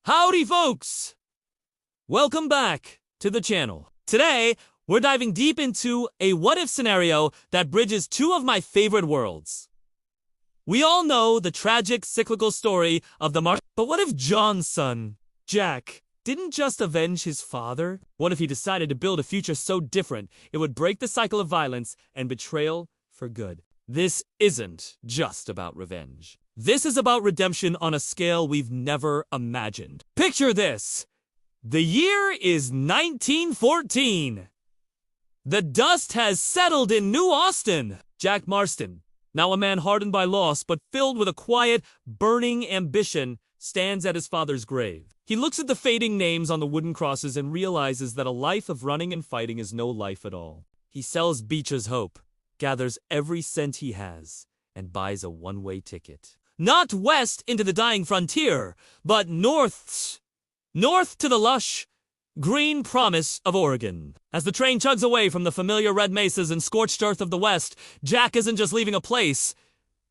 Howdy folks! Welcome back to the channel. Today, we're diving deep into a what-if scenario that bridges two of my favorite worlds. We all know the tragic cyclical story of the Marsden, but what if John's son, Jack, didn't just avenge his father? What if he decided to build a future so different it would break the cycle of violence and betrayal for good? This isn't just about revenge. This is about redemption on a scale we've never imagined. Picture this. The year is 1914. The dust has settled in New Austin. Jack Marsden, now a man hardened by loss but filled with a quiet, burning ambition, stands at his father's grave. He looks at the fading names on the wooden crosses and realizes that a life of running and fighting is no life at all. He sells Beecher's hope, gathers every cent he has, and buys a one-way ticket. Not west into the dying frontier, but north to the lush, green promise of Oregon. As the train chugs away from the familiar red mesas and scorched earth of the west, Jack isn't just leaving a place,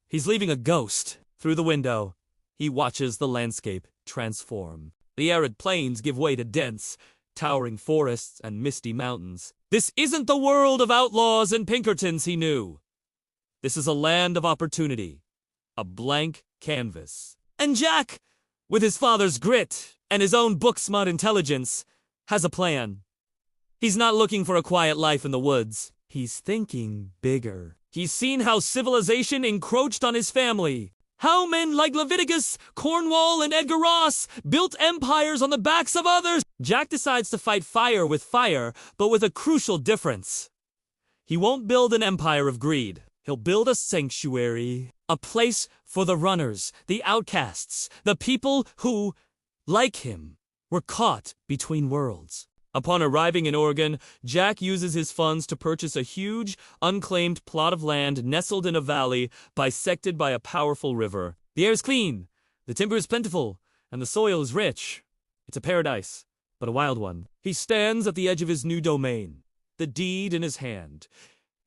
he's leaving a ghost. Through the window, he watches the landscape transform. The arid plains give way to dense, towering forests and misty mountains. This isn't the world of outlaws and Pinkertons he knew. This is a land of opportunity, a blank canvas. And Jack, with his father's grit and his own book-smart intelligence, has a plan. He's not looking for a quiet life in the woods. He's thinking bigger. He's seen how civilization encroached on his family. How men like Leviticus, Cornwall, and Edgar Ross built empires on the backs of others. Jack decides to fight fire with fire, but with a crucial difference. He won't build an empire of greed. He'll build a sanctuary, a place for the runners, the outcasts, the people who, like him, were caught between worlds. Upon arriving in Oregon, Jack uses his funds to purchase a huge, unclaimed plot of land nestled in a valley bisected by a powerful river. The air is clean, the timber is plentiful, and the soil is rich. It's a paradise, but a wild one. He stands at the edge of his new domain, the deed in his hand,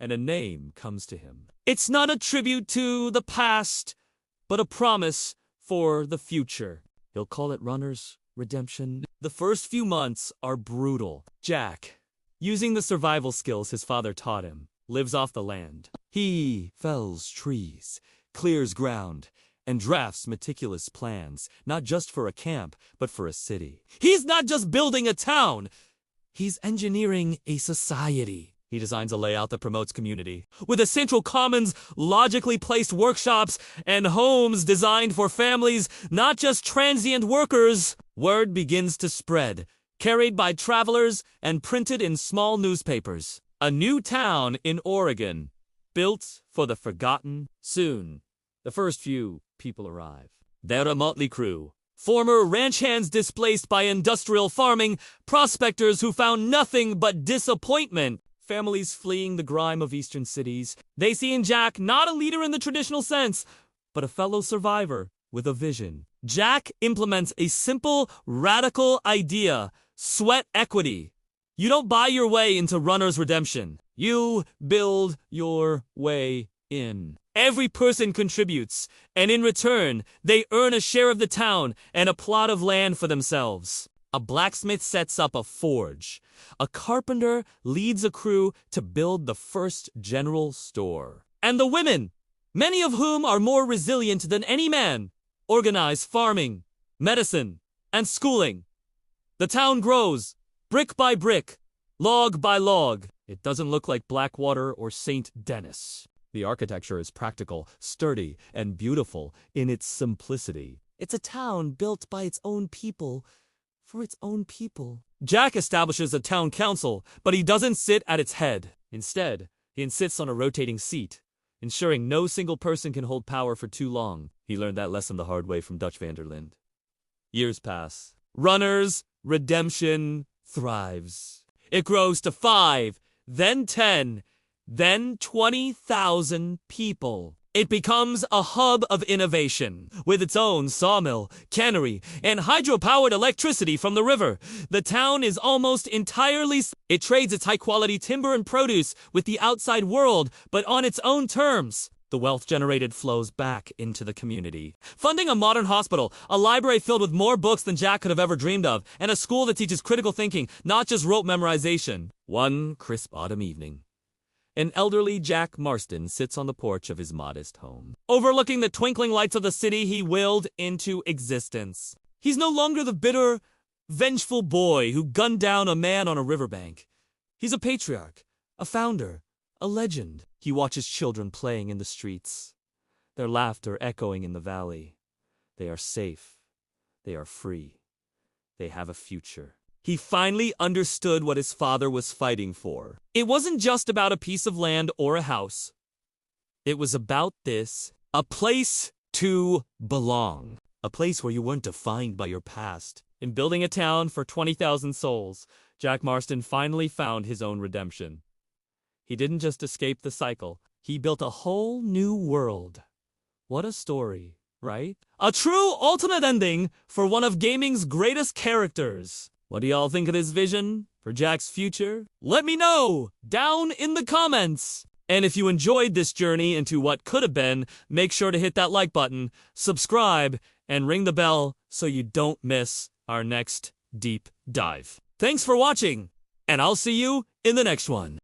and a name comes to him. It's not a tribute to the past, but a promise for the future. He'll call it Runner's Redemption. The first few months are brutal. Jack, using the survival skills his father taught him, lives off the land. He fells trees, clears ground, and drafts meticulous plans, not just for a camp, but for a city. He's not just building a town, he's engineering a society. He designs a layout that promotes community, with a central commons, logically placed workshops, and homes designed for families, not just transient workers. Word begins to spread, carried by travelers and printed in small newspapers. A new town in Oregon, built for the forgotten. Soon, the first few people arrive. They're a motley crew. Former ranch hands displaced by industrial farming, prospectors who found nothing but disappointment. Families fleeing the grime of eastern cities. They see in Jack not a leader in the traditional sense, but a fellow survivor with a vision. Jack implements a simple, radical idea: sweat equity. You don't buy your way into Runner's Redemption. You build your way in. Every person contributes, and in return, they earn a share of the town and a plot of land for themselves. A blacksmith sets up a forge. A carpenter leads a crew to build the first general store. And the women, many of whom are more resilient than any man, organize farming, medicine, and schooling. The town grows, brick by brick, log by log. It doesn't look like Blackwater or St. Denis. The architecture is practical, sturdy, and beautiful in its simplicity. It's a town built by its own people, for its own people. Jack establishes a town council, but he doesn't sit at its head. Instead, he insists on a rotating seat, ensuring no single person can hold power for too long. He learned that lesson the hard way from Dutch van der Linde. Years pass. Runner's Redemption thrives. It grows to 5, then 10, then 20,000 people. It becomes a hub of innovation, with its own sawmill, cannery, and hydro-powered electricity from the river. The town is almost entirely... It trades its high-quality timber and produce with the outside world, but on its own terms. The wealth generated flows back into the community, funding a modern hospital, a library filled with more books than Jack could have ever dreamed of, and a school that teaches critical thinking, not just rote memorization. One crisp autumn evening, an elderly Jack Marsden sits on the porch of his modest home. Overlooking the twinkling lights of the city he willed into existence. He's no longer the bitter, vengeful boy who gunned down a man on a riverbank. He's a patriarch, a founder, a legend. He watches children playing in the streets, their laughter echoing in the valley. They are safe. They are free. They have a future. He finally understood what his father was fighting for. It wasn't just about a piece of land or a house. It was about this, a place to belong. A place where you weren't defined by your past. In building a town for 20,000 souls, Jack Marsden finally found his own redemption. He didn't just escape the cycle, he built a whole new world. What a story, right? A true ultimate ending for one of gaming's greatest characters. What do y'all think of this vision for Jack's future? Let me know down in the comments. And if you enjoyed this journey into what could have been, make sure to hit that like button, subscribe, and ring the bell so you don't miss our next deep dive. Thanks for watching, and I'll see you in the next one.